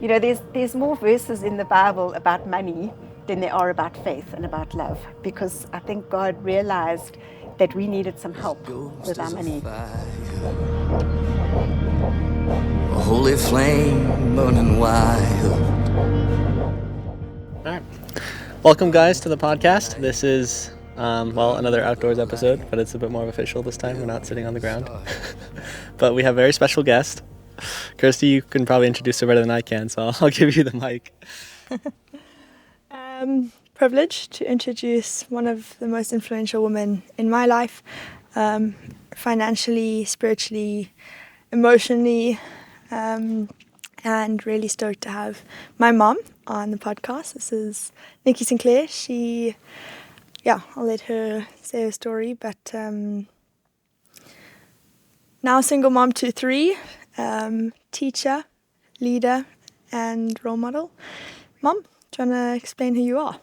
There's more verses in the Bible about money than there are about faith and about love, because I think God realized that we needed some help with our money. A holy flame burning wild. All right. Welcome, guys, to the podcast. This is, another outdoors episode, but it's a bit more official this time. We're not sitting on the ground. But we have a very special guest. Kirsty, you can probably introduce her better than I can, so I'll give you the mic. Privileged to introduce one of the most influential women in my life, financially, spiritually, emotionally, and really stoked to have my mom on the podcast. This is Nikki Sinclair. I'll let her say her story, but now single mom to 3, teacher, leader, and role model. Mom, do you want to explain who you are?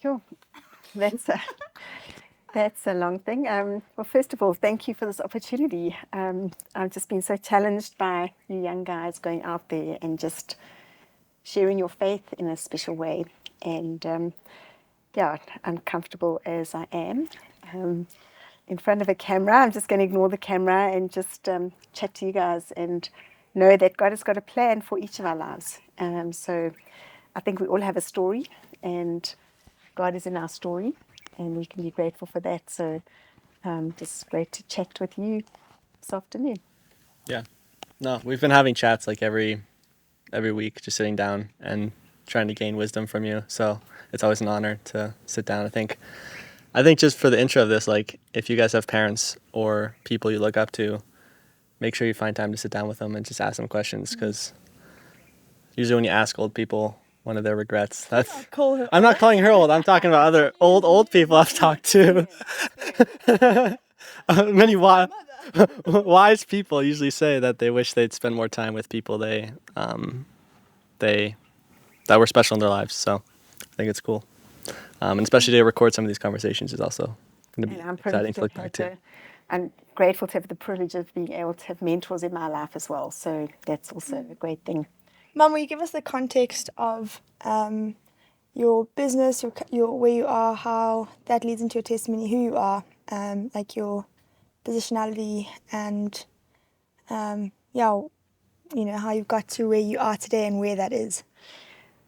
Sure. That's a long thing. Well, first of all, thank you for this opportunity. I've just been so challenged by you young guys going out there and just sharing your faith in a special way. And uncomfortable as I am, in front of a camera, I'm just going to ignore the camera and just chat to you guys and know that God has got a plan for each of our lives. So I think we all have a story, and God is in our story, and we can be grateful for that. So just great to chat with you this afternoon. Yeah. No, we've been having chats like every week, just sitting down and trying to gain wisdom from you. So it's always an honor to sit down. I think just for the intro of this, like if you guys have parents or people you look up to, make sure you find time to sit down with them and just ask them questions, because usually when you ask old people one of their regrets, I'm not calling her old. I'm talking about other old people I've talked to. Many wise people usually say that they wish they'd spend more time with people they that were special in their lives. So I think it's cool, and especially to record some of these conversations is also going to be exciting to look back to. I'm grateful to have the privilege of being able to have mentors in my life as well. So that's also a great thing. Mum, will you give us the context of your business, your where you are, how that leads into your testimony, who you are, like your positionality, and how you've got to where you are today and where that is.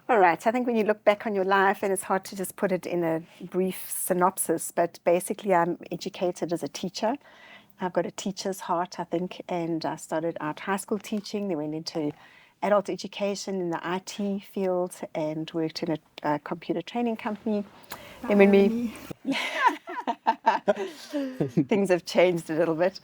All right. I think when you look back on your life, and it's hard to just put it in a brief synopsis, but basically I'm educated as a teacher. I've got a teacher's heart, I think, and I started out high school teaching, then went into adult education in the IT field and worked in a computer training company. And when things have changed a little bit.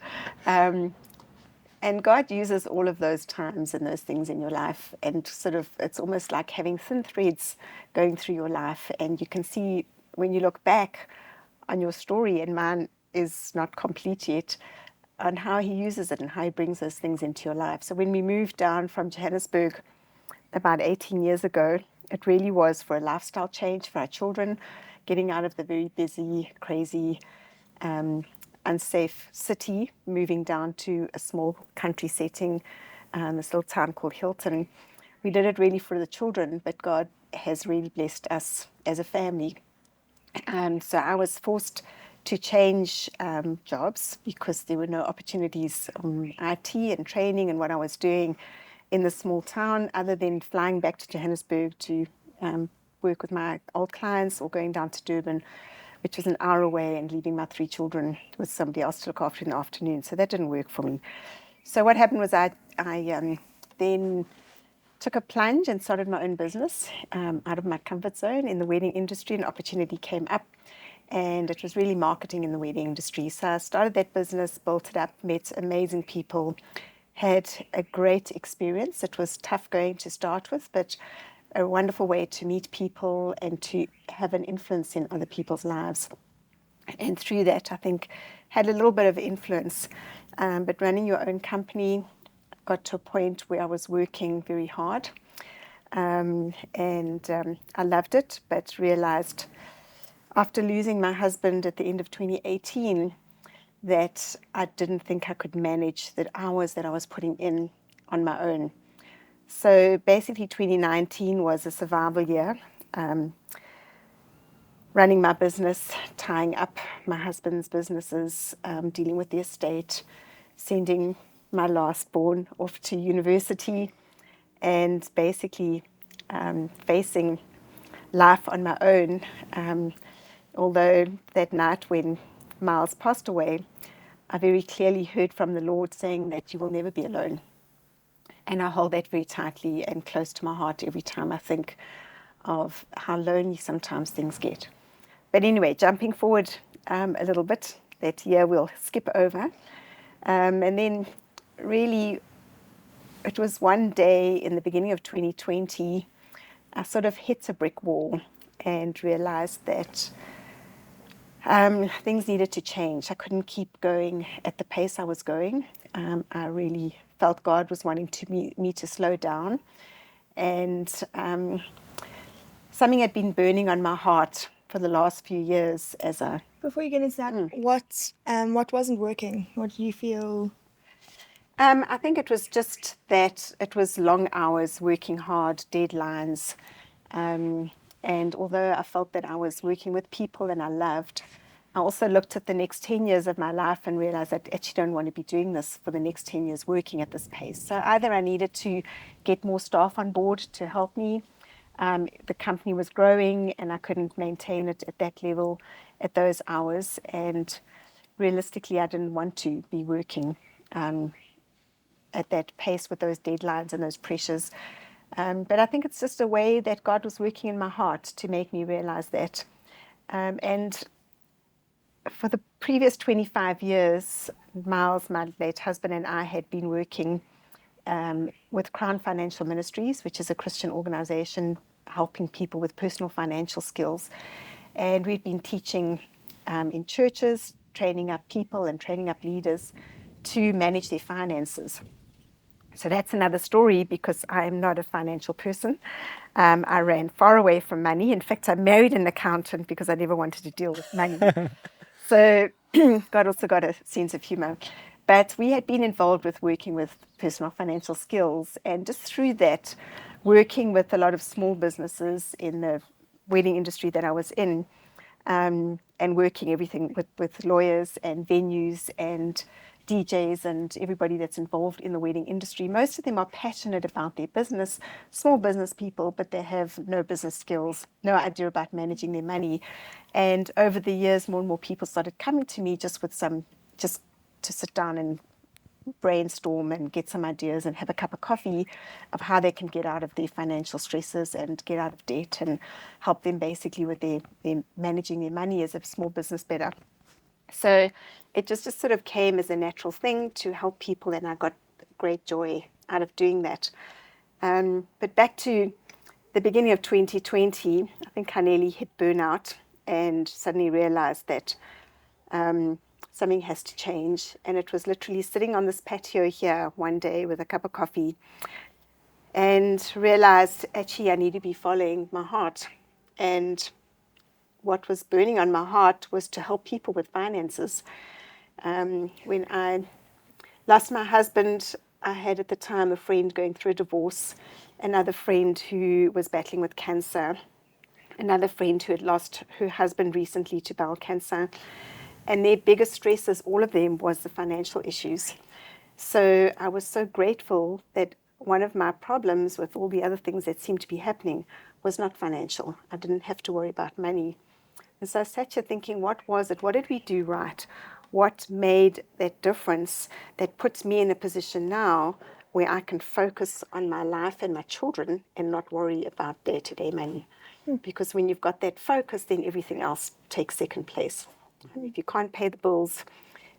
And God uses all of those times and those things in your life, and sort of it's almost like having thin threads going through your life, and you can see when you look back on your story, and mine is not complete yet, on how he uses it and how he brings those things into your life. So when we moved down from Johannesburg about 18 years ago, it really was for a lifestyle change for our children, getting out of the very busy, crazy, unsafe city, moving down to a small country setting, this little town called Hilton. We did it really for the children, but God has really blessed us as a family. So I was forced to change jobs because there were no opportunities on IT and training and what I was doing in the small town, other than flying back to Johannesburg to work with my old clients, or going down to Durban, which was an hour away, and leaving my 3 children with somebody else to look after in the afternoon. So that didn't work for me. So what happened was I then took a plunge and started my own business out of my comfort zone in the wedding industry. An opportunity came up, and it was really marketing in the wedding industry. So I started that business, built it up, met amazing people, had a great experience. It was tough going to start with, but a wonderful way to meet people and to have an influence in other people's lives. And through that, I think, had a little bit of influence. But running your own company, got to a point where I was working very hard. I loved it, but realized after losing my husband at the end of 2018 that I didn't think I could manage the hours that I was putting in on my own. So basically 2019 was a survival year. Running my business, tying up my husband's businesses, dealing with the estate, sending my last born off to university, and basically facing life on my own. Although that night when Myles passed away, I very clearly heard from the Lord saying that you will never be alone. And I hold that very tightly and close to my heart every time I think of how lonely sometimes things get. But anyway, jumping forward a little bit, that year we'll skip over. And then really, it was one day in the beginning of 2020, I sort of hit a brick wall and realized that things needed to change. I couldn't keep going at the pace I was going. I really felt God was wanting me to slow down. And something had been burning on my heart for the last few years as a... Before you get into that, what wasn't working? What do you feel? I think it was just that it was long hours, working hard, deadlines. And although I felt that I was working with people and I loved, I also looked at the next 10 years of my life and realized that I actually don't want to be doing this for the next 10 years, working at this pace. So either I needed to get more staff on board to help me. The company was growing and I couldn't maintain it at that level at those hours. And realistically, I didn't want to be working at that pace with those deadlines and those pressures. But I think it's just a way that God was working in my heart to make me realize that. And for the previous 25 years, Myles, my late husband, and I had been working with Crown Financial Ministries, which is a Christian organization helping people with personal financial skills. And we've been teaching in churches, training up people and training up leaders to manage their finances. So that's another story because I am not a financial person. I ran far away from money. In fact, I married an accountant because I never wanted to deal with money. So God also got a sense of humor. But we had been involved with working with personal financial skills. And just through that, working with a lot of small businesses in the wedding industry that I was in, and working everything with lawyers and venues and DJs and everybody that's involved in the wedding industry. Most of them are passionate about their business, small business people, but they have no business skills, no idea about managing their money. And over the years, more and more people started coming to me just to sit down and brainstorm and get some ideas and have a cup of coffee of how they can get out of their financial stresses and get out of debt and help them basically with their managing their money as a small business better. So it just sort of came as a natural thing to help people, and I got great joy out of doing that. But back to the beginning of 2020, I think I nearly hit burnout and suddenly realized that something has to change. And it was literally sitting on this patio here one day with a cup of coffee and realized actually I need to be following my heart. And what was burning on my heart was to help people with finances. When I lost my husband, I had at the time a friend going through a divorce, another friend who was battling with cancer, another friend who had lost her husband recently to bowel cancer. And their biggest stresses, all of them, was the financial issues. So I was so grateful that one of my problems with all the other things that seemed to be happening was not financial. I didn't have to worry about money. And so I sat here thinking, what was it? What did we do right? What made that difference that puts me in a position now where I can focus on my life and my children and not worry about day-to-day money? Because when you've got that focus, then everything else takes second place. If you can't pay the bills,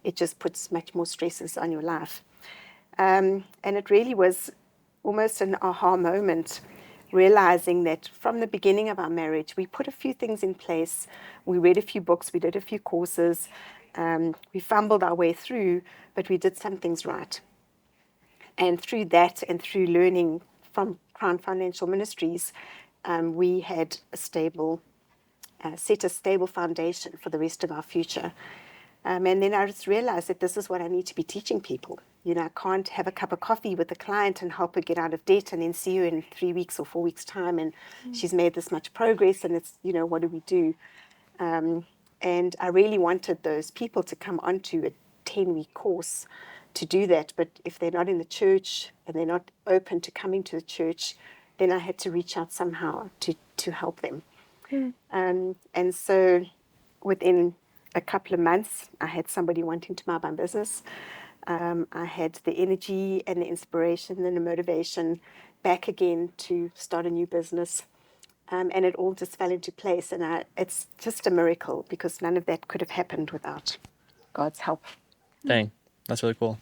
it just puts much more stresses on your life. And it really was almost an aha moment, realizing that from the beginning of our marriage, we put a few things in place. We read a few books, we did a few courses, we fumbled our way through, but we did some things right. And through that and through learning from Crown Financial Ministries, we had set a stable foundation for the rest of our future. And then I just realized that this is what I need to be teaching people. I can't have a cup of coffee with a client and help her get out of debt and then see her in 3 weeks or 4 weeks time and she's made this much progress and it's, what do we do? And I really wanted those people to come onto a 10-week course to do that. But if they're not in the church and they're not open to coming to the church, then I had to reach out somehow to help them. And so within a couple of months, I had somebody wanting to buy my business. I had the energy and the inspiration and the motivation back again to start a new business. And it all just fell into place. And it's just a miracle because none of that could have happened without God's help. Dang, that's really cool.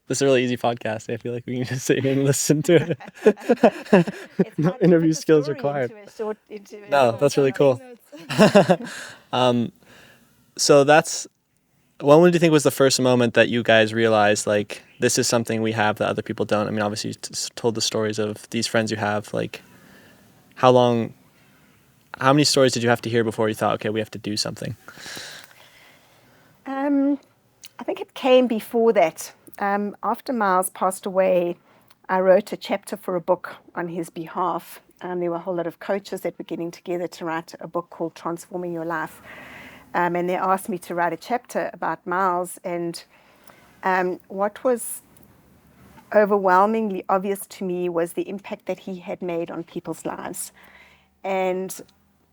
This is a really easy podcast. I feel like we can just sit here and listen to it. It's No hard to interview put the skills story required. into a No, short that's really cool. Notes. So when would you think was the first moment that you guys realized, like, this is something we have that other people don't? I mean, obviously you told the stories of these friends you have. Like, how many stories did you have to hear before you thought, okay, we have to do something? I think it came before that. After Myles passed away, I wrote a chapter for a book on his behalf. There were a whole lot of coaches that were getting together to write a book called Transforming Your Life. And they asked me to write a chapter about Myles. And what was overwhelmingly obvious to me was the impact that he had made on people's lives. And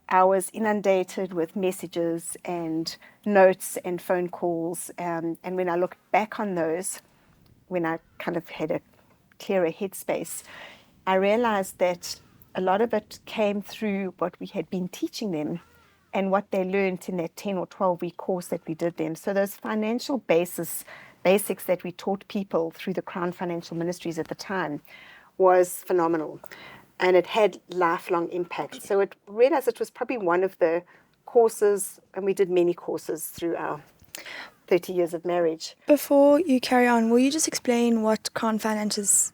I was inundated with messages and notes and phone calls. And when I looked back on those, when I kind of had a clearer headspace, I realized that a lot of it came through what we had been teaching them and what they learned in that 10 or 12-week course that we did them. So those financial basics that we taught people through the Crown Financial Ministries at the time was phenomenal. And it had lifelong impact. So it realized it was probably one of the courses, and we did many courses through our 30 years of marriage. Before you carry on, will you just explain what Crown finances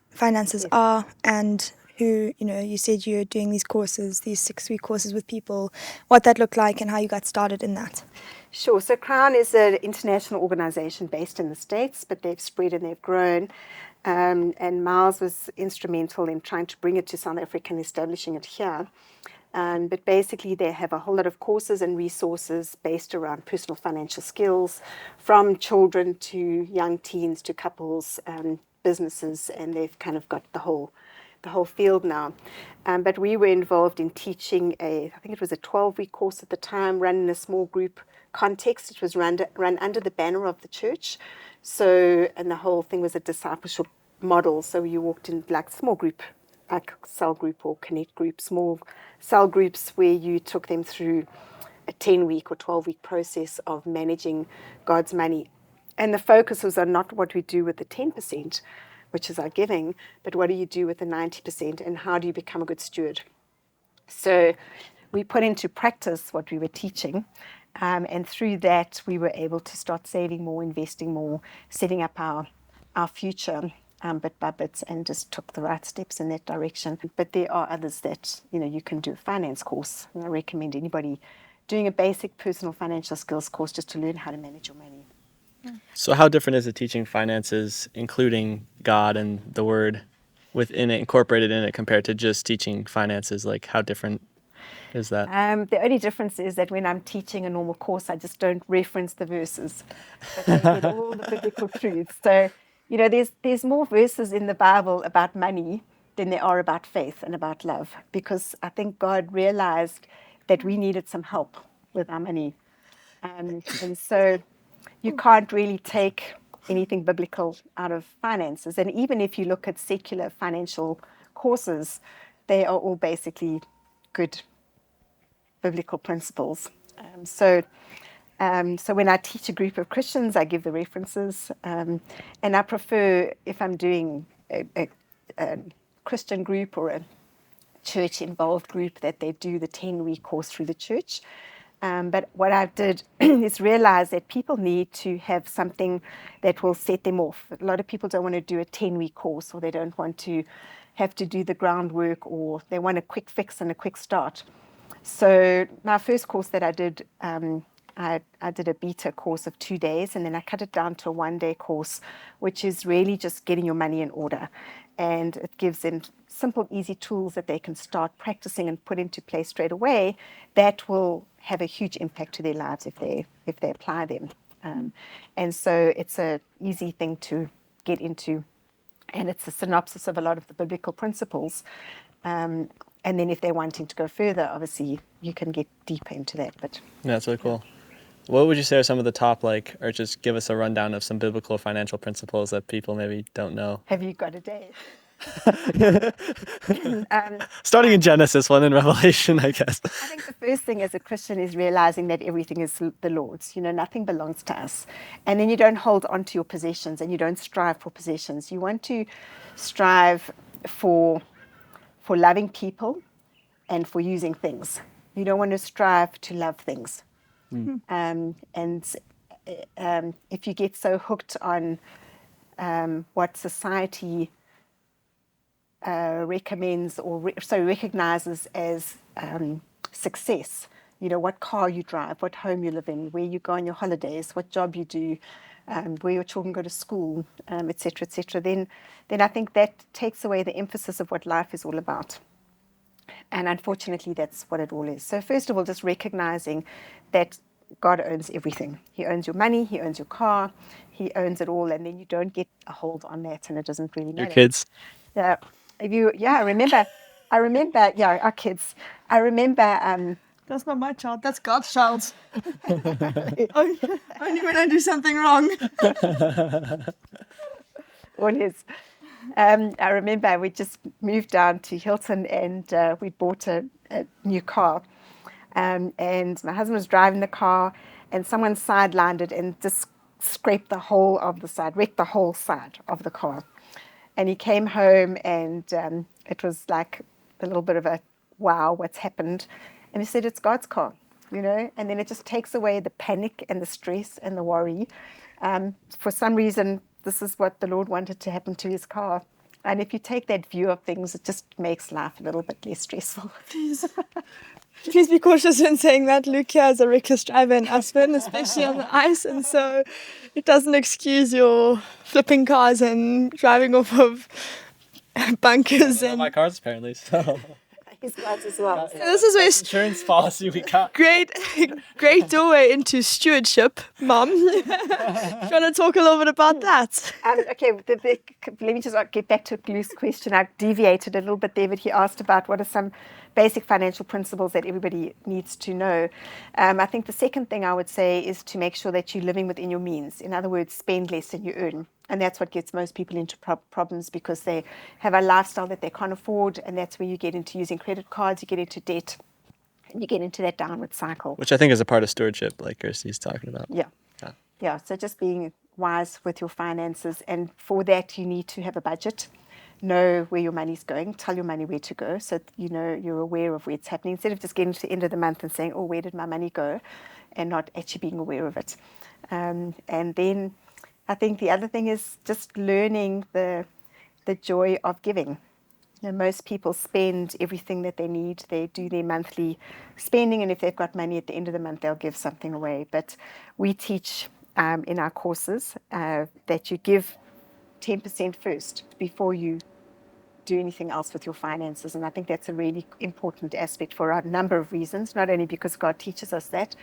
are and who, you said you're doing these courses, these 6-week courses with people, what that looked like and how you got started in that? Sure. So Crown is an international organization based in the States, but they've spread and they've grown. And Myles was instrumental in trying to bring it to South Africa and establishing it here. But basically, they have a whole lot of courses and resources based around personal financial skills, from children to young teens to couples, businesses, and they've kind of got the whole field now. But we were involved in teaching I think it was a 12-week course at the time, run in a small group context. It was run under the banner of the church. So, and the whole thing was a discipleship model. So you walked in like small group, like cell group or connect group, small cell groups where you took them through a 10-week or 12-week process of managing God's money. And the focus was on not what we do with the 10%, which is our giving, but what do you do with the 90% and how do you become a good steward? So we put into practice what we were teaching. And through that, we were able to start saving more, investing more, setting up our future bit by bit, and just took the right steps in that direction. But there are others that, you can do a finance course. And I recommend anybody doing a basic personal financial skills course just to learn how to manage your money. So how different is it teaching finances, including God and the Word within it, incorporated in it, compared to just teaching finances? Like, how different is that? The only difference is that when I'm teaching a normal course, I just don't reference the verses, but they get all the biblical truths. So, there's more verses in the Bible about money than there are about faith and about love, because I think God realized that we needed some help with our money. And so you can't really take anything biblical out of finances. And even if you look at secular financial courses, they are all basically good biblical principles. So when I teach a group of Christians, I give the references, and I prefer, if I'm doing a Christian group or a church-involved group, that they do the 10-week course through the church. But what I did is realize that people need to have something that will set them off. A lot of people don't want to do a 10-week course, or they don't want to have to do the groundwork, or they want a quick fix and a quick start. So my first course that I did, I I did a beta course of 2 days, and then I cut it down to a 1-day course, which is really just getting your money in order. And it gives them simple, easy tools that they can start practicing and put into place straight away that will have a huge impact to their lives if they apply them. And so it's a easy thing to get into, and it's a synopsis of a lot of the biblical principles. And then if they're wanting to go further, obviously you can get deeper into that. But Yeah, that's really cool. What would you say are some of the top, or just give us a rundown of some biblical financial principles that people maybe don't know? have you got a day? Starting in Genesis, one in Revelation, I guess. I think the first thing as a Christian is realizing that everything is the Lord's. Nothing belongs to us. And then you don't hold on to your possessions, and you don't strive for possessions. You want to strive for loving people and for using things. You don't want to strive to love things. And if you get so hooked on what society recommends or recognizes as success, what car you drive, what home you live in, where you go on your holidays, what job you do, where your children go to school, etc., then I think that takes away the emphasis of what life is all about. And unfortunately, that's what it all is. So first of all, just recognizing that God owns everything. He owns your money, He owns your car, He owns it all, and then you don't get a hold on that, and it doesn't really matter. Your kids. Yeah, I remember, our kids. I remember. That's not my child. That's God's child. Only when I do something wrong. All his. I remember we just moved down to Hilton, and we bought a new car. And my husband was driving the car, and someone sidelined it and just scraped the whole of the side, wrecked the whole side of the car. And he came home, and it was like a little bit of a, wow, what's happened? And he said, it's God's car, and then it just takes away the panic and the stress and the worry. For some reason, this is what the Lord wanted to happen to his car. And if you take that view of things, it just makes life a little bit less stressful. Please be cautious in saying that. Luke here is a reckless driver in Aspen, especially on the ice, and so it doesn't excuse your flipping cars and driving off of bunkers. And My cars, apparently, so... His cars as well. So this is where Insurance policy we got. great doorway into stewardship, Mum. Do you want to talk a little bit about that? Okay, let me just get back to Luke's question. I deviated a little bit there, but he asked about what are some basic financial principles that everybody needs to know. I think the second thing I would say is to make sure that you're living within your means. In other words, spend less than you earn. And that's what gets most people into problems, because they have a lifestyle that they can't afford, and that's where you get into using credit cards, you get into debt, and you get into that downward cycle. Which I think is a part of stewardship, like Kirsty's talking about. Yeah, so just being wise with your finances, and for that you need to have a budget, know where your money's going, tell your money where to go, so that you're aware of where it's happening, instead of just getting to the end of the month and saying, oh, where did my money go, and not actually being aware of it. And then I think the other thing is just learning the joy of giving. Most people spend everything that they need. They do their monthly spending, and if they've got money at the end of the month, they'll give something away. But we teach in our courses that you give 10% first before you do anything else with your finances. And I think that's a really important aspect for a number of reasons, not only because God teaches us that,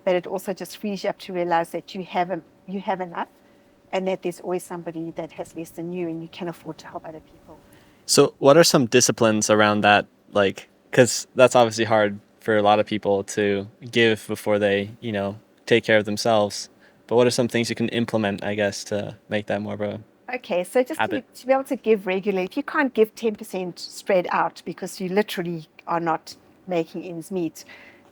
but it also just frees you up to realize that you have enough, and that there's always somebody that has less than you, and you can afford to help other people. So what are some disciplines around that? Because that's obviously hard for a lot of people to give before they, take care of themselves. But what are some things you can implement, I guess, to make that more of a Okay, so just to be able to give regularly, if you can't give 10% spread out because you literally are not making ends meet,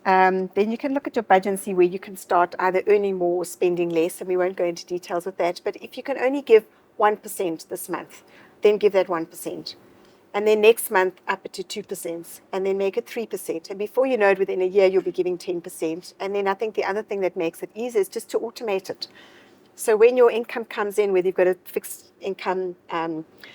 then you can look at your budget and see where you can start either earning more or spending less, and we won't go into details with that. But if you can only give 1% this month, then give that 1%. And then next month up it to 2%, and then make it 3%. And before you know it, within a year, you'll be giving 10%. And then I think the other thing that makes it easy is just to automate it. So when your income comes in, whether you've got a fixed income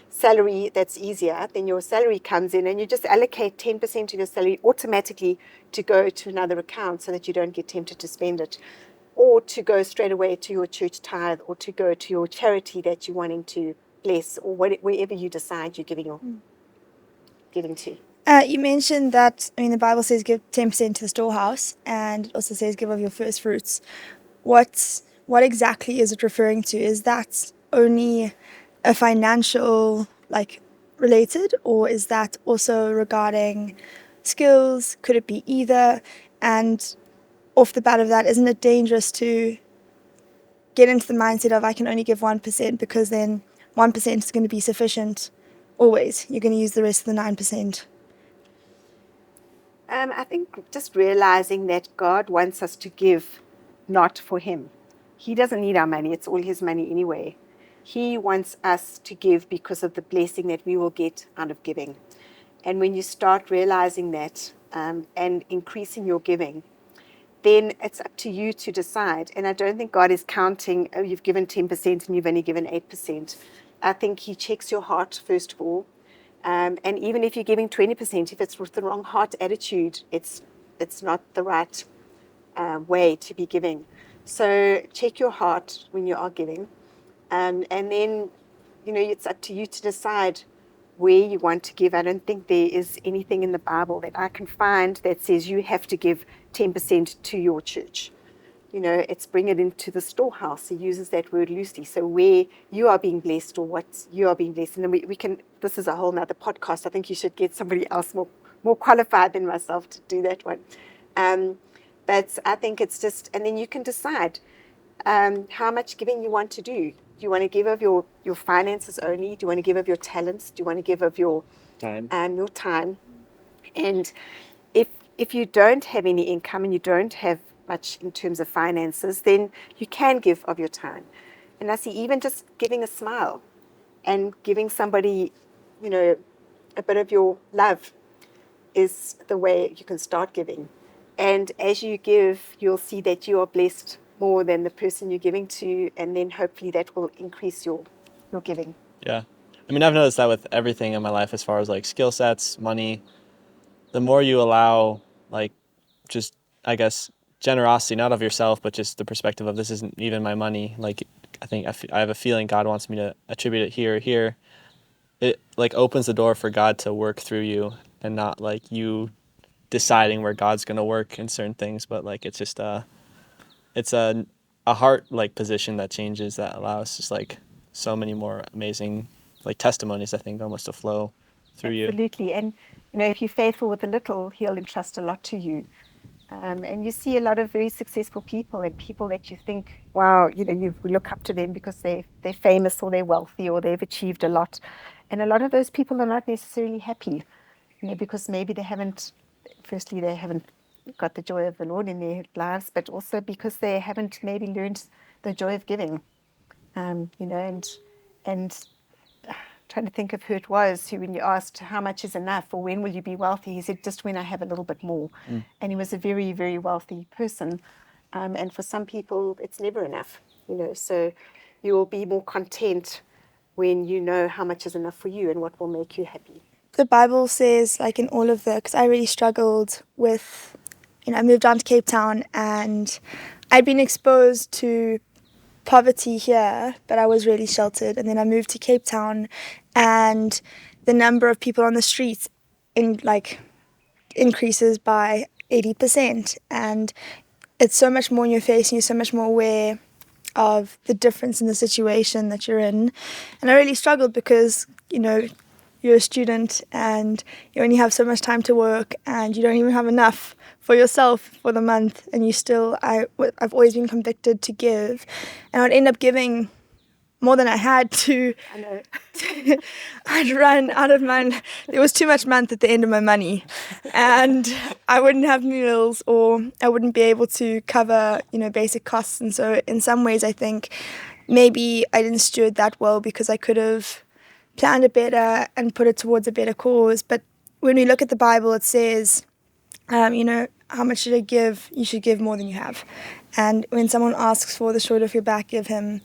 salary, that's easier, then your salary comes in and you just allocate 10% of your salary automatically to go to another account so that you don't get tempted to spend it. or to go straight away to your church tithe, or to go to your charity that you're wanting to bless, or wherever you decide you're giving to. You mentioned that, the Bible says give 10% to the storehouse, and it also says give of your first fruits. What exactly is it referring to? Is that only a financial, related, or is that also regarding skills? Could it be either? And off the bat of that, isn't it dangerous to get into the mindset of I can only give 1%, because then 1% is going to be sufficient always? You're going to use the rest of the 9%. I think just realizing that God wants us to give not for Him. He doesn't need our money. It's all His money anyway. He wants us to give because of the blessing that we will get out of giving. And when you start realizing that and increasing your giving, then it's up to you to decide. And I don't think God is counting, oh, you've given 10% and you've only given 8%. I think He checks your heart, first of all. And even if you're giving 20%, if it's with the wrong heart attitude, it's not the right way to be giving. So check your heart when you are giving. And then, it's up to you to decide where you want to give. I don't think there is anything in the Bible that I can find that says you have to give 10% to your church. It's bring it into the storehouse. He uses that word loosely. So where you are being blessed, or what you are being blessed. And then we can, this is a whole nother podcast. I think you should get somebody else more qualified than myself to do that one. But I think it's just, and then you can decide how much giving you want to do. Do you want to give of your finances only? Do you want to give of your talents? Do you want to give of your time? And if you don't have any income and you don't have much in terms of finances, then you can give of your time. And I see even just giving a smile and giving somebody, a bit of your love is the way you can start giving. And as you give, you'll see that you are blessed more than the person you're giving to, and then hopefully that will increase your giving. Yeah. I've noticed that with everything in my life, as far as skill sets, money, the more you allow, just, I guess, generosity, not of yourself, but just the perspective of this isn't even my money. I think I have a feeling God wants me to attribute it here. It opens the door for God to work through you, and not you deciding where God's going to work in certain things, but it's just it's a heart position that changes, that allows just so many more amazing testimonies, I think, almost to flow through you. Absolutely. And if you're faithful with a little, He'll entrust a lot to you. And you see a lot of very successful people, and people that you think, wow, you look up to them because they're famous, or they're wealthy, or they've achieved a lot. And a lot of those people are not necessarily happy, because maybe they haven't got the joy of the Lord in their lives, but also because they haven't maybe learned the joy of giving. And trying to think of who it was who, when you asked how much is enough, or when will you be wealthy, he said, just when I have a little bit more. And he was a very, very wealthy person. And for some people, it's never enough, so you will be more content when you know how much is enough for you and what will make you happy. The Bible says, in all of the, because I really struggled with, I moved down to Cape Town, and I'd been exposed to poverty here, but I was really sheltered. And then I moved to Cape Town, and the number of people on the streets increases by 80%, and it's so much more in your face, and you're so much more aware of the difference in the situation that you're in. And I really struggled because you're a student and you only have so much time to work, and you don't even have enough for yourself for the month, and I've always been convicted to give, and I'd end up giving more than I had to. I know. I'd run out of money. There was too much month at the end of my money, and I wouldn't have meals, or I wouldn't be able to cover, basic costs. And so in some ways I think maybe I didn't steward that well, because I could have planned it better and put it towards a better cause. But when we look at the Bible, it says, how much should I give? You should give more than you have. And when someone asks for the shirt off your back, give him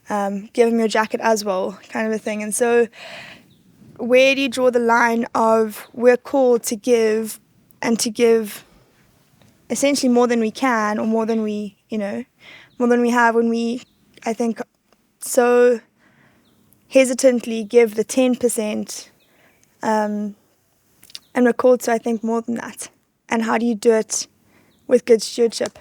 your jacket as well, kind of a thing. And so where do you draw the line of we're called to give, and to give essentially more than we can, or more than we, more than we have, when we, I think, so hesitantly give the 10%, and we're called to, I think, more than that. And how do you do it with good stewardship?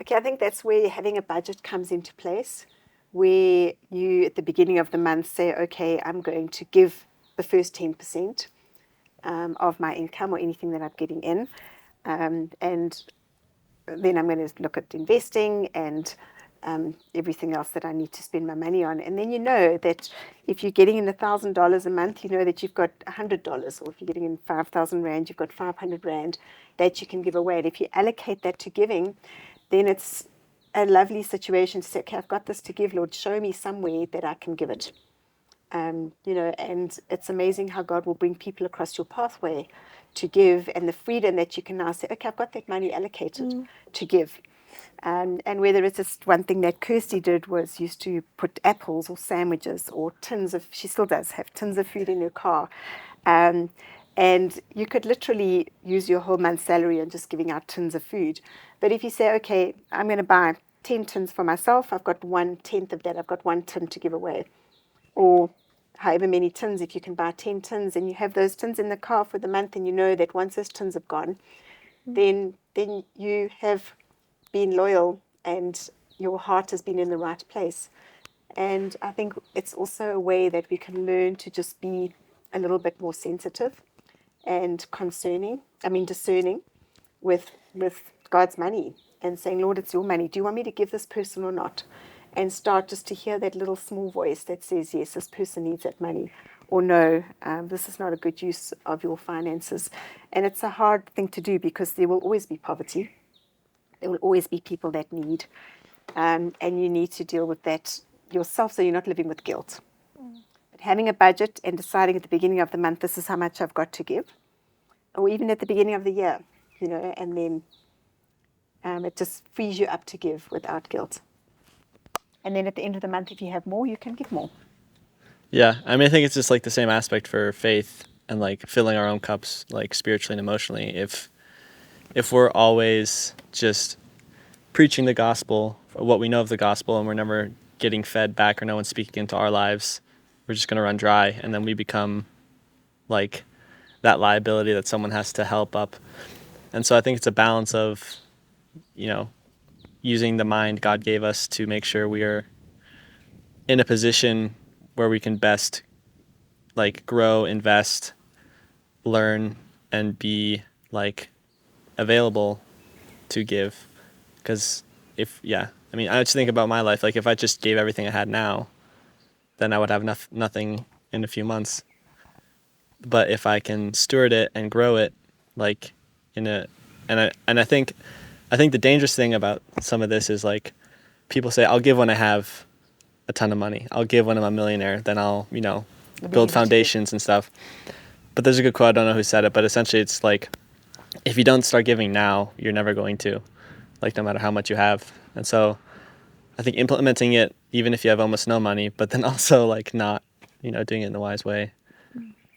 Okay, I think that's where having a budget comes into place, where you, at the beginning of the month, say, okay, I'm going to give the first 10% of my income or anything that I'm getting in. And then I'm going to look at investing and everything else that I need to spend my money on. And then you know that if you're getting in $1,000 a month, you know that you've got $100, or if you're getting in 5,000 Rand, you've got 500 Rand that you can give away. And if you allocate that to giving, then it's a lovely situation to say, okay, I've got this to give, Lord, show me somewhere that I can give it. And it's amazing how God will bring people across your pathway to give, and the freedom that you can now say, okay, I've got that money allocated to give. And whether it's just one thing that Kirsty did was used to put apples or sandwiches or tins of, she still does have tins of food in her car. And you could literally use your whole month's salary on just giving out tins of food. But if you say, okay, I'm going to buy 10 tins for myself, I've got 1/10 of that, I've got 1 tin to give away. Or however many tins, if you can buy 10 tins and you have those tins in the car for the month, and you know that once those tins have gone, then you have been loyal and your heart has been in the right place. And I think it's also a way that we can learn to just be a little bit more sensitive and discerning with God's money, and saying, Lord, it's your money. Do you want me to give this person or not? And start just to hear that little small voice that says, yes, this person needs that money, or no, this is not a good use of your finances. And it's a hard thing to do, because there will always be poverty. There will always be people that need, and you need to deal with that yourself, so you're not living with guilt. But having a budget and deciding at the beginning of the month, this is how much I've got to give, or even at the beginning of the year, and then it just frees you up to give without guilt. And then at the end of the month, if you have more, you can give more. Yeah, I mean, I think it's just like the same aspect for faith and like filling our own cups, like spiritually and emotionally. If we're always just preaching the gospel, what we know of the gospel, and we're never getting fed back, or no one's speaking into our lives, we're just going to run dry, and then we become like that liability that someone has to help up. And so I think it's a balance of, using the mind God gave us to make sure we are in a position where we can best like grow, invest, learn, and be like available to give. Because I just think about my life, like if I just gave everything I had now, then I would have nothing in a few months. But if I can steward it and grow it, like I think the dangerous thing about some of this is like people say, I'll give when I have a ton of money. I'll give when I'm a millionaire. Then I'll, build foundations and stuff. But there's a good quote, I don't know who said it, but essentially it's like, if you don't start giving now, you're never going to, like no matter how much you have. And so I think implementing it, even if you have almost no money, but then also like not, doing it in the wise way.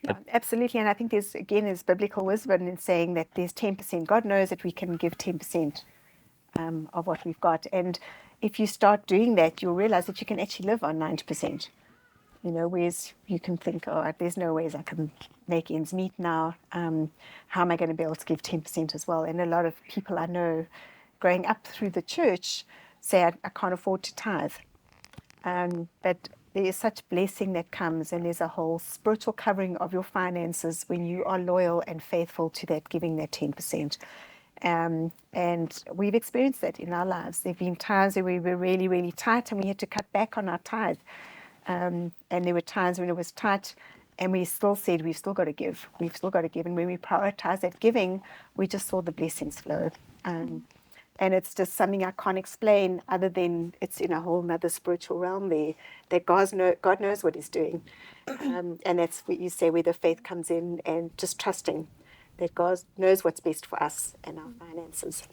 Yeah, absolutely. And I think there's biblical wisdom in saying that there's 10%. God knows that we can give 10% of what we've got. And if you start doing that, you'll realize that you can actually live on 90%. Whereas you can think, oh, there's no ways I can make ends meet now. How am I going to be able to give 10% as well? And a lot of people I know growing up through the church say, I can't afford to tithe. But there is such blessing that comes, and there's a whole spiritual covering of your finances when you are loyal and faithful to that, giving that 10%. And we've experienced that in our lives. There have been times where we were really, really tight and we had to cut back on our tithe. And there were times when it was tight and we still said, we've still got to give. We've still got to give. And when we prioritize that giving, we just saw the blessings flow. And it's just something I can't explain, other than it's in a whole nother spiritual realm there, that God knows what he's doing. And that's what you say, where the faith comes in, and just trusting that God knows what's best for us and our finances.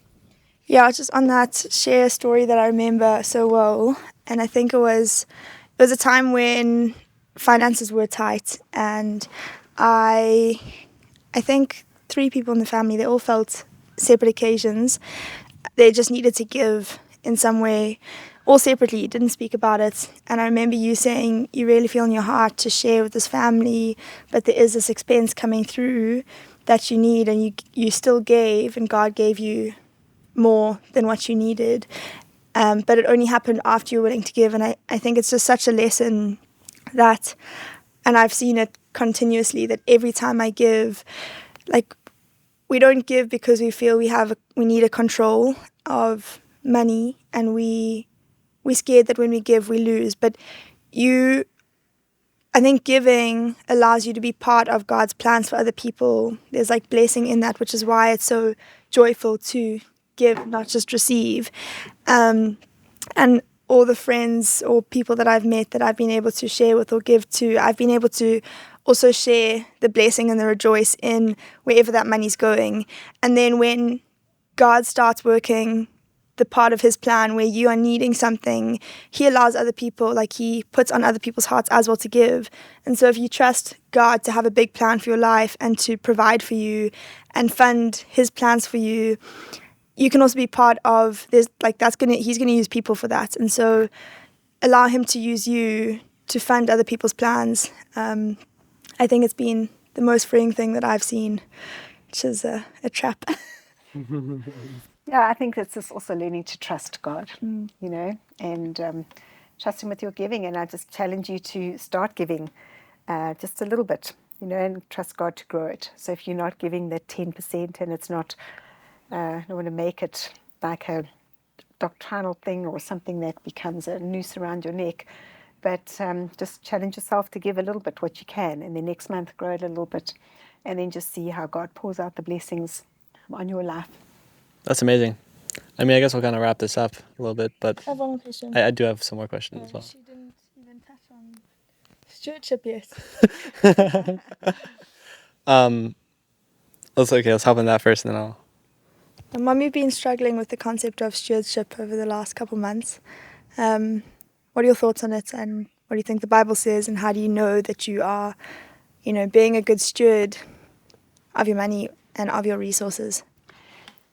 Yeah, just on that, share a story that I remember so well. And I think it was a time when finances were tight, and I think 3 people in the family, they all felt separate occasions. They just needed to give in some way, all separately. You didn't speak about it. And I remember you saying you really feel in your heart to share with this family, but there is this expense coming through that you need, and you still gave, and God gave you more than what you needed. But it only happened after you were willing to give. And I think it's just such a lesson that, and I've seen it continuously, that every time I give, like, we don't give because we feel we need a control of money, and we're scared that when we give we lose. But I think giving allows you to be part of God's plans for other people. There's like blessing in that, which is why it's so joyful to give, not just receive. And all the friends or people that I've met that I've been able to share with or give to, I've been able to also share the blessing and the rejoice in wherever that money's going. And then when God starts working the part of his plan where you are needing something, he allows other people, like he puts on other people's hearts as well to give. And so if you trust God to have a big plan for your life and to provide for you and fund his plans for you, you can also be part of this. Like he's gonna use people for that. And so allow him to use you to fund other people's plans. I think it's been the most freeing thing that I've seen, which is a trap. Yeah, I think it's just also learning to trust God, and trust him with your giving. And I just challenge you to start giving just a little bit, and trust God to grow it. So if you're not giving that 10% and it's not, I don't want to make it like a doctrinal thing or something that becomes a noose around your neck, but just challenge yourself to give a little bit what you can, and then next month grow it a little bit, and then just see how God pours out the blessings on your life. That's amazing. I mean, I guess we'll kind of wrap this up a little bit, but I have one more question. I do have some more questions as well. She didn't even touch on stewardship yet. Let's hop on that first, and then I'll... Mum, you've been struggling with the concept of stewardship over the last couple months. What are your thoughts on it, and what do you think the Bible says, and how do you know that you are, being a good steward of your money and of your resources?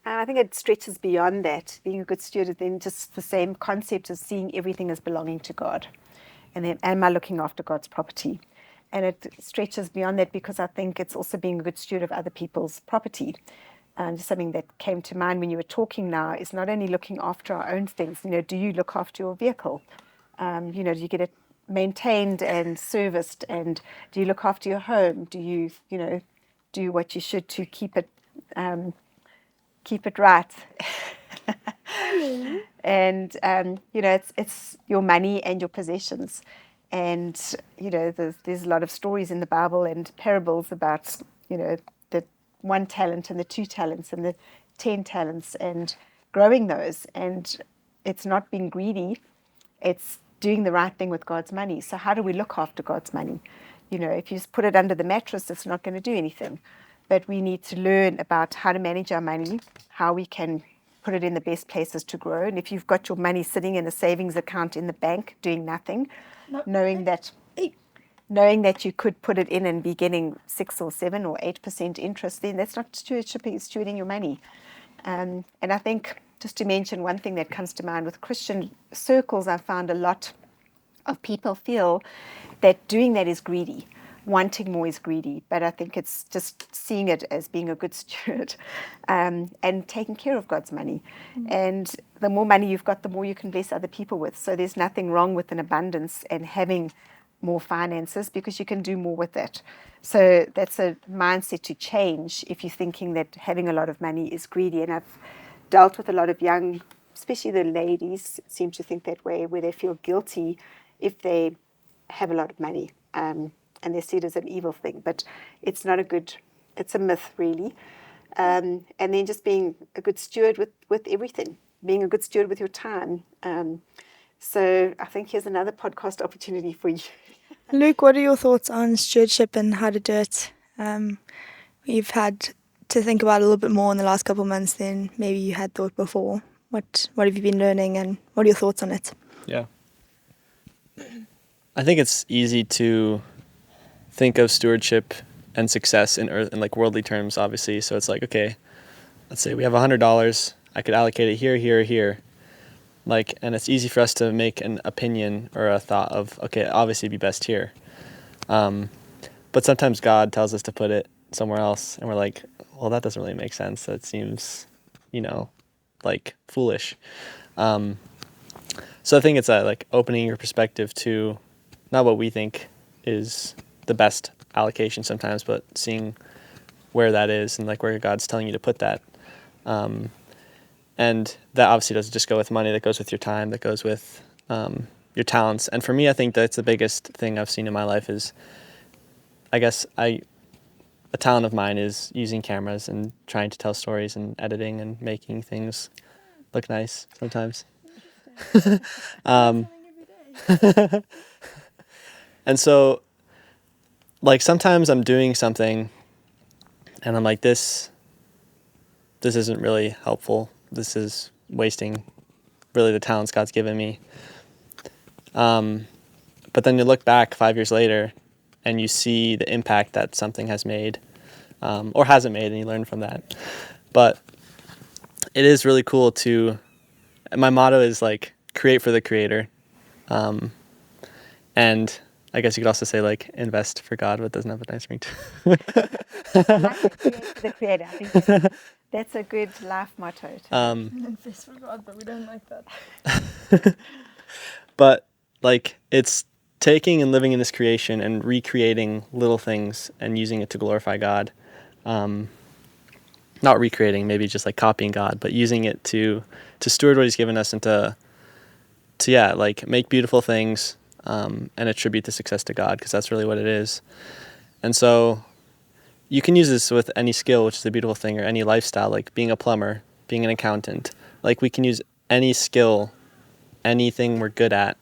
I think it stretches beyond that. Being a good steward is then just the same concept as seeing everything as belonging to God. And then, am I looking after God's property? And it stretches beyond that, because I think it's also being a good steward of other people's property. And just something that came to mind when you were talking now is not only looking after our own things. Do you look after your vehicle? Do you get it maintained and serviced? And do you look after your home? Do you, do what you should to keep it right? And it's your money and your possessions. And there's a lot of stories in the Bible and parables about the 1 talent and the 2 talents and the 10 talents, and growing those. And it's not being greedy, it's doing the right thing with God's money. So how do we look after God's money? If you just put it under the mattress, it's not going to do anything. But we need to learn about how to manage our money, how we can put it in the best places to grow. And if you've got your money sitting in a savings account in the bank doing nothing, knowing that you could put it in and be getting 6 or 7 or 8% interest, then that's not stewardship, it's stewarding your money. And I think, just to mention one thing that comes to mind with Christian circles, I found a lot of people feel that doing that is greedy. Wanting more is greedy, but I think it's just seeing it as being a good steward, and taking care of God's money. And the more money you've got, the more you can bless other people with. So there's nothing wrong with an abundance and having more finances, because you can do more with it. So that's a mindset to change if you're thinking that having a lot of money is greedy. And I've dealt with a lot of young, especially the ladies, seem to think that way, where they feel guilty if they have a lot of money. And they see it as an evil thing, but it's not it's a myth, really. And then just being a good steward with everything, being a good steward with your time. So I think here's another podcast opportunity for you. Luke, what are your thoughts on stewardship and how to do it? You've had to think about it a little bit more in the last couple of months than maybe you had thought before. What have you been learning, and what are your thoughts on it? Yeah. I think it's easy to think of stewardship and success in like worldly terms, obviously. So it's like, okay, let's say we have $100. I could allocate it here, here, here. Like, and it's easy for us to make an opinion or a thought of, okay, obviously it'd be best here. But sometimes God tells us to put it somewhere else, and we're like, well, that doesn't really make sense. That seems, like foolish. So I think it's like opening your perspective to not what we think is the best allocation sometimes, but seeing where that is and like where God's telling you to put that. And that obviously doesn't just go with money, that goes with your time, that goes with your talents. And for me, I think that's the biggest thing I've seen in my life is, I guess a talent of mine is using cameras and trying to tell stories and editing and making things look nice sometimes. And so, like, sometimes I'm doing something and I'm like, this isn't really helpful. This is wasting really the talents God's given me. But then you look back 5 years later and you see the impact that something has made, or hasn't made, and you learn from that. But it is really cool my motto is like, create for the creator. And I guess you could also say like, invest for God, but it doesn't have a nice ring to it. I like to create for the creator. I think that's a good life motto. Invest for God, but we don't like that. But like, it's taking and living in this creation and recreating little things and using it to glorify God. Not recreating, maybe just like copying God, but using it to steward what he's given us and to like make beautiful things and attribute the success to God, because that's really what it is. And so you can use this with any skill, which is a beautiful thing, or any lifestyle, like being a plumber, being an accountant. Like, we can use any skill, anything we're good at,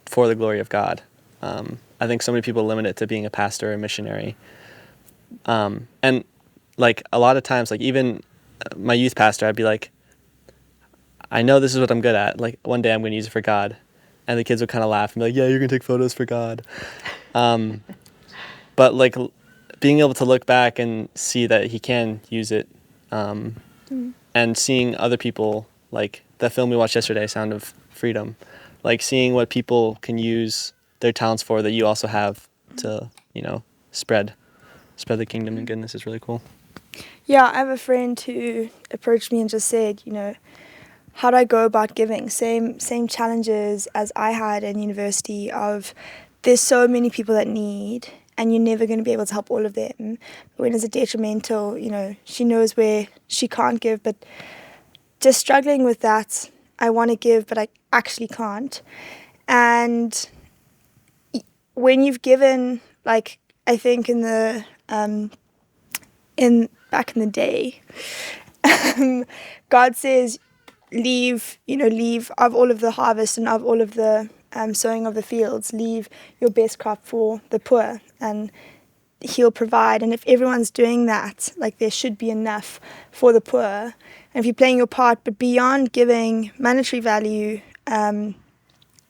for the glory of God. I think so many people limit it to being a pastor or a missionary. And like a lot of times, like even my youth pastor, I'd be like, I know this is what I'm good at. Like, one day I'm going to use it for God. And the kids would kind of laugh and be like, yeah, you're going to take photos for God. But like being able to look back and see that he can use it, and seeing other people, like the film we watched yesterday, Sound of Freedom, like seeing what people can use their talents for that you also have to, spread the kingdom and goodness is really cool. Yeah, I have a friend who approached me and just said, how do I go about giving? Same challenges as I had in university of, there's so many people that need, and you're never going to be able to help all of them. But when it's a detrimental, she knows where she can't give, but just struggling with that. I want to give, but I actually can't. And when you've given, like, I think in the back in the day, God says, leave of all of the harvest and of all of the sowing of the fields, leave your best crop for the poor, and he'll provide. And if everyone's doing that, like, there should be enough for the poor. And if you're playing your part, but beyond giving monetary value,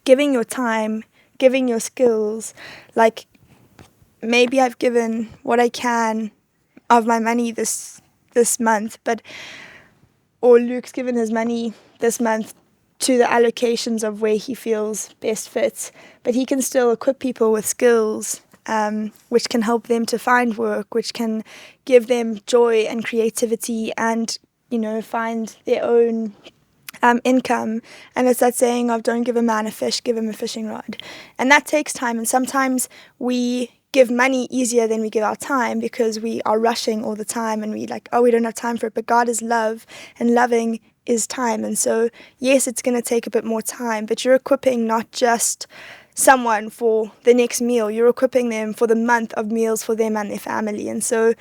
giving your time, giving your skills, like, maybe I've given what I can of my money this month, or Luke's given his money this month to the allocations of where he feels best fits, but he can still equip people with skills which can help them to find work, which can give them joy and creativity and, find their own income. And it's that saying of, don't give a man a fish, give him a fishing rod. And that takes time, and sometimes we give money easier than we give our time because we are rushing all the time and we like, we don't have time for it. But God is love, and loving is time. And so, yes, it's going to take a bit more time, but you're equipping not just someone for the next meal, you're equipping them for the month of meals for them and their family. And so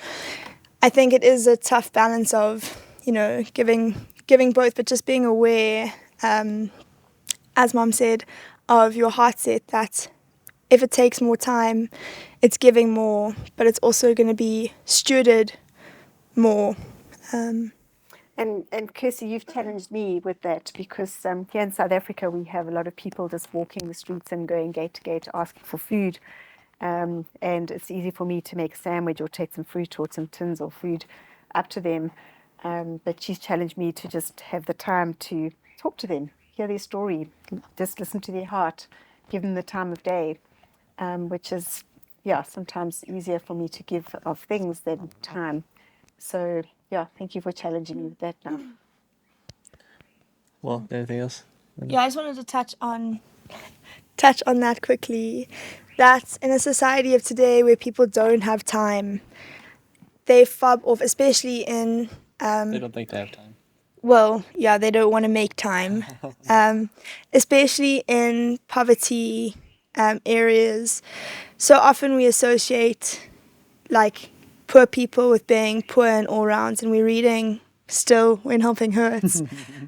I think it is a tough balance of, giving both, but just being aware, as Mom said, of your heart set, that if it takes more time, it's giving more, but it's also going to be stewarded more. And Kirsty, you've challenged me with that, because here in South Africa we have a lot of people just walking the streets and going gate to gate asking for food. And it's easy for me to make a sandwich or take some fruit or some tins or food up to them. But she's challenged me to just have the time to talk to them, hear their story, just listen to their heart, give them the time of day, which is, yeah, sometimes easier for me to give of things than time. So, yeah, thank you for challenging me with that now. Well, anything else? Yeah, I just wanted to touch on that quickly. That in a society of today where people don't have time, they fob off, especially in They don't think they have time. well, yeah, they don't want to make time, especially in poverty areas. So often we associate like poor people with being poor in all rounds, and we're reading Still When Helping Hurts.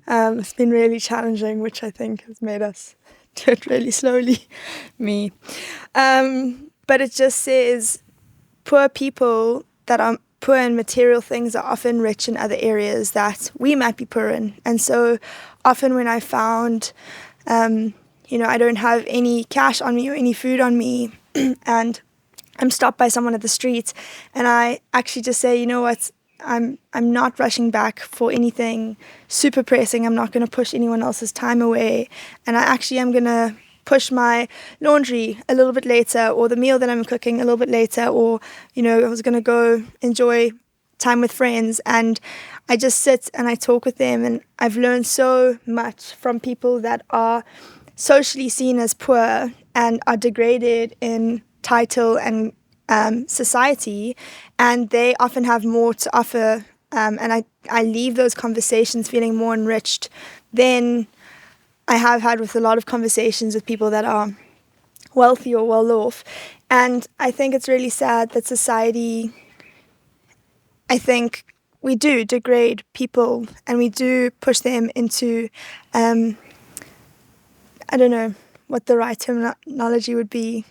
It's been really challenging, which I think has made us do it really slowly, me. But it just says poor people that are poor in material things are often rich in other areas that we might be poor in. And so often when I found, I don't have any cash on me or any food on me, and I'm stopped by someone at the street, and I actually just say, you know what, I'm not rushing back for anything super pressing. I'm not going to push anyone else's time away, and I actually am going to push my laundry a little bit later, or the meal that I'm cooking a little bit later, or I was going to go enjoy time with friends, and I just sit and I talk with them, and I've learned so much from people that are socially seen as poor and are degraded in title and society, and they often have more to offer, and I leave those conversations feeling more enriched than I have had with a lot of conversations with people that are wealthy or well off. And I think it's really sad that society, I think we do degrade people, and we do push them into I don't know what the right terminology would be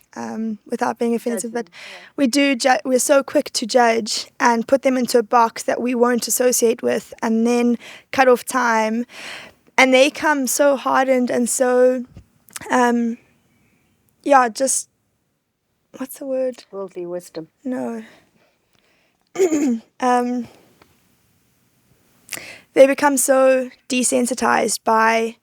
without being offensive, but we're so quick to judge and put them into a box that we won't associate with, and then cut off time, and they come so hardened and so just what's the word? Worldly wisdom. No. They become so desensitized by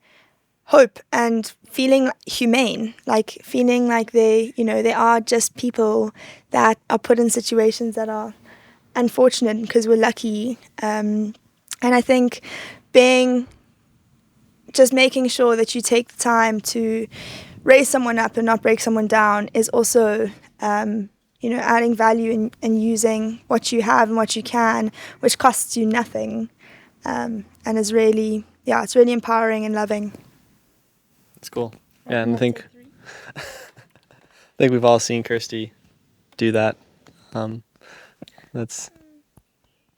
hope and feeling humane, like feeling like they are just people that are put in situations that are unfortunate because we're lucky. And I think just making sure that you take the time to raise someone up and not break someone down is also, adding value and using what you have and what you can, which costs you nothing, and is really, it's really empowering and loving. It's cool. Yeah, and I think we've all seen Kirsty do that. That's,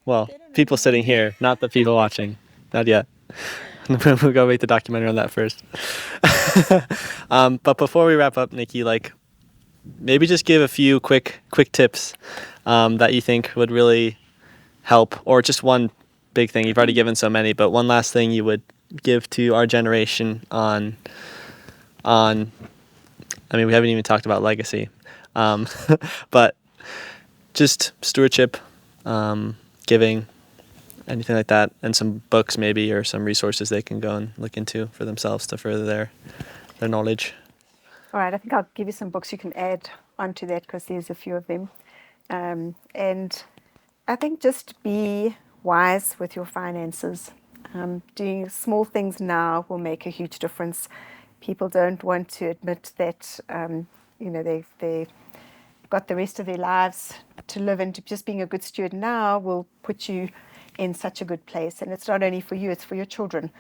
well, people sitting here, not the people watching. Not yet. We'll go make the documentary on that first. But before we wrap up, Nikki, maybe just give a few quick tips that you think would really help, or just one big thing. You've already given so many, but one last thing you would give to our generation on I mean, we haven't even talked about legacy, but just stewardship, giving, anything like that, and some books maybe, or some resources they can go and look into for themselves to further their knowledge. All right, I think I'll give you some books you can add onto that, because there's a few of them. And I think just be wise with your finances. Doing small things now will make a huge difference. People don't want to admit that, they've got the rest of their lives to live, and just being a good steward now will put you in such a good place. And it's not only for you, it's for your children.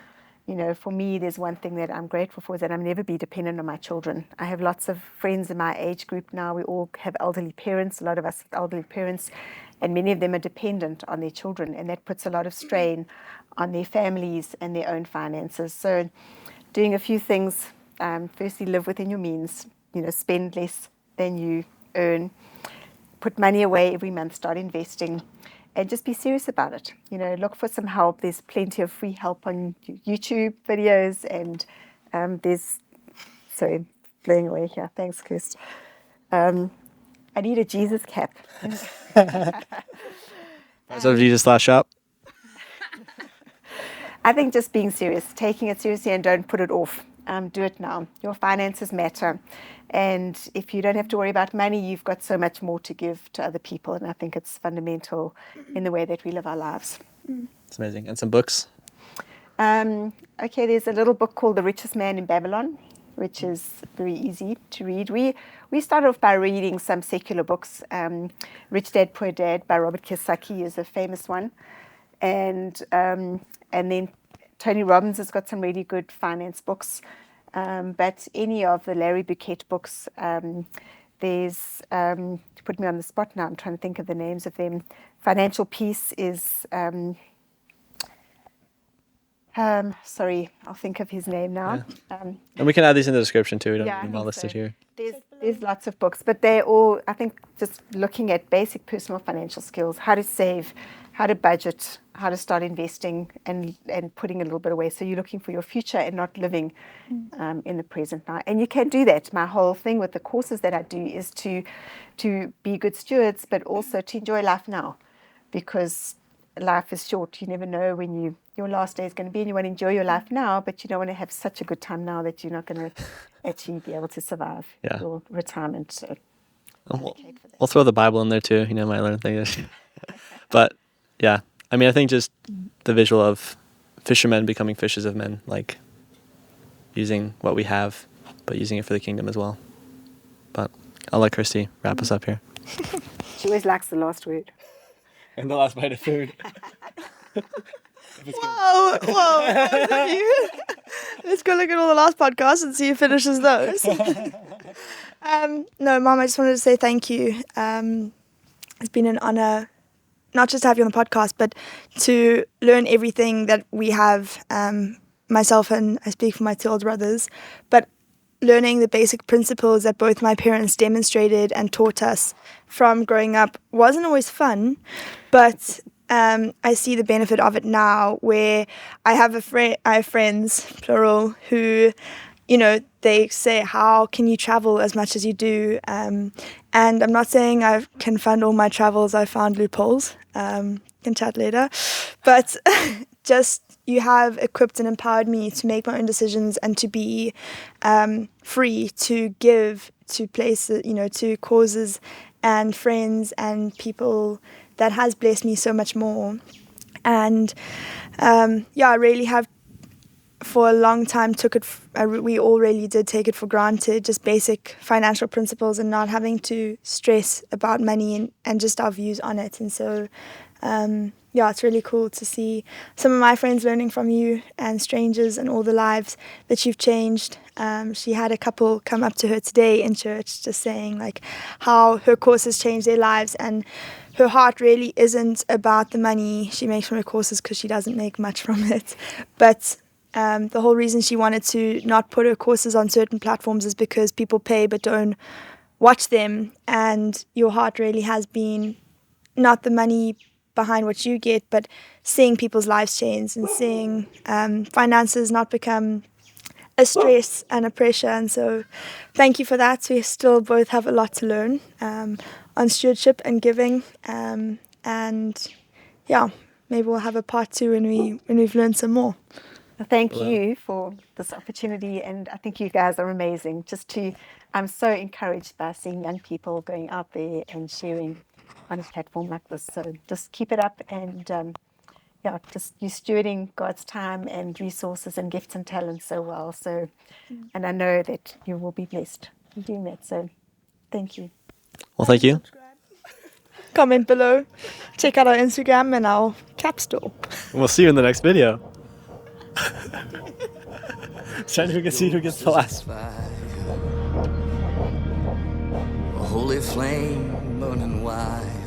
For me, there's one thing that I'm grateful for, is that I'll never be dependent on my children. I have lots of friends in my age group now. We all have elderly parents, a lot of us have elderly parents, and many of them are dependent on their children, and that puts a lot of strain on their families and their own finances. So doing a few things, firstly, live within your means, spend less than you earn, put money away every month, start investing, and just be serious about it. Look for some help. There's plenty of free help on YouTube videos, and sorry, blowing away here. Thanks, Kirst. I need a Jesus cap. So Jesus / shop. I think just being serious, taking it seriously, and don't put it off. Do it now. Your finances matter. And if you don't have to worry about money, you've got so much more to give to other people. And I think it's fundamental in the way that we live our lives. It's amazing. And some books? Okay, there's a little book called The Richest Man in Babylon, which is very easy to read. We started off by reading some secular books. Rich Dad, Poor Dad by Robert Kiyosaki is a famous one. And then Tony Robbins has got some really good finance books. But any of the Larry Bucket books, there's, to put me on the spot now, I'm trying to think of the names of them. Financial Peace is, sorry, I'll think of his name now. Yeah. And we can add these in the description too. We don't Yeah, need them all listed here. There's lots of books, but they're all, I think, just looking at basic personal financial skills, how to save, how to budget, how to start investing and putting a little bit away. So you're looking for your future and not living in the present now. And you can do that. My whole thing with the courses that I do is to be good stewards, but also to enjoy life now, because life is short. You never know when your last day is going to be, and you want to enjoy your life now, but you don't want to have such a good time now that you're not going to actually be able to survive your retirement. So we'll throw the Bible in there too. You know, might learn things. But yeah, I mean, I think just the visual of fishermen becoming fishers of men, like using what we have, but using it for the kingdom as well. But I'll let Kirsty wrap us up here. She always likes the last word. And the last bite of food. Whoa. Let's go look at all the last podcasts and see who finishes those. No, Mom, I just wanted to say thank you. It's been an honor not just to have you on the podcast, but to learn everything that we have, myself and I speak for my two older brothers, but learning the basic principles that both my parents demonstrated and taught us from growing up wasn't always fun, but I see the benefit of it now, where I have friends, plural, who, you know, they say, how can you travel as much as you do? And I'm not saying I can fund all my travels. I found loopholes. Can chat later. But just you have equipped and empowered me to make my own decisions and to be free to give to places, you know, to causes and friends and people. That has blessed me so much more. And I really have for a long time we all really did take it for granted, just basic financial principles and not having to stress about money and just our views on it. And so it's really cool to see some of my friends learning from you and strangers and all the lives that you've changed. She had a couple come up to her today in church just saying like how her course has changed their lives, and her heart really isn't about the money she makes from her courses, because she doesn't make much from it. But the whole reason she wanted to not put her courses on certain platforms is because people pay but don't watch them. And your heart really has been not the money behind what you get, but seeing people's lives change and seeing finances not become a stress and a pressure. And so thank you for that. We still both have a lot to learn on stewardship and giving. Maybe we'll have a part 2 when we've learned some more. Thank you for this opportunity, and I think you guys are amazing. I'm so encouraged by seeing young people going out there and sharing on a platform like this. So just keep it up, and just you're stewarding God's time and resources and gifts and talents so well. So, and I know that you will be blessed in doing that. So, thank you. Well, thank you. Comment below. Check out our Instagram and our cap store. We'll see you in the next video. Trying to see who gets the last. A holy flame burning wide.